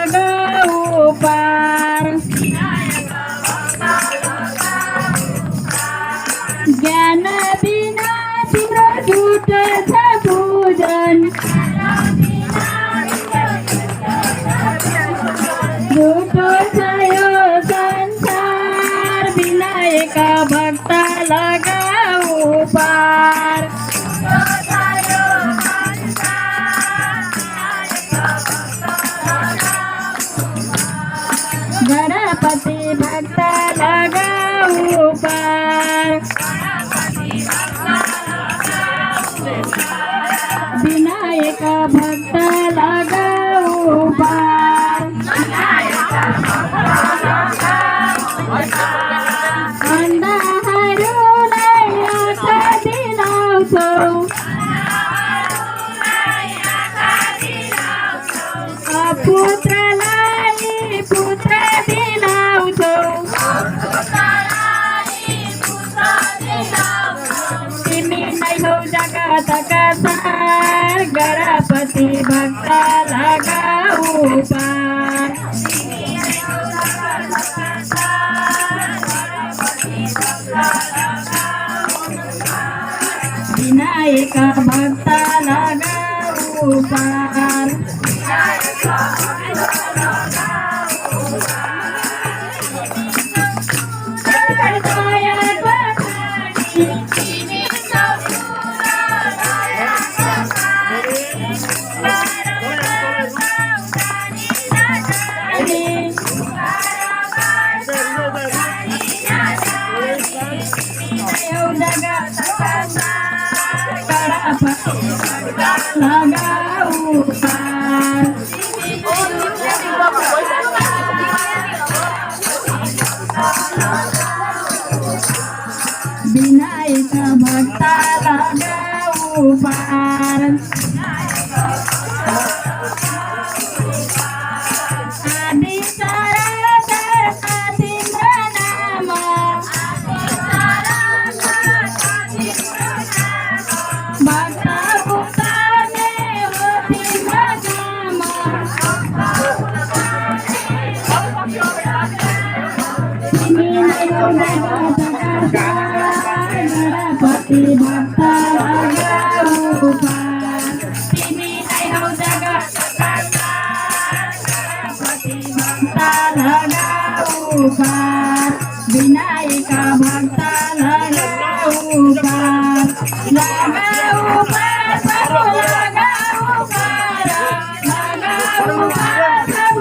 लगाऊ पार ज्ञान बिना तिम्रो झुट छ पूजन झुटो छ यो संसार विनायक भक्त लगाऊ पार गणपति भक्त लगाऊ पार विनायक भक्त लगाऊ पार अन्धाहरूलाई आँखा दिलाउँछौ पुत्रलाई पुत्र दिलाउँछौ तिमी नै हौ जगतका सार गणपति भक्त लगाऊ पार विनायक भक्त लगाऊ पार लगाऊ पार विनायक भक्त लगाऊ पार आदि चराचर तिम्रो नाम भक्त पुकार्ने हो तिम्रो नाम तिमी नै हौ जगतका गणपति भक्त लगाऊ पार तिमी नै हौ जगतका गणपति भक्त लगाऊ पार विनायक भक्त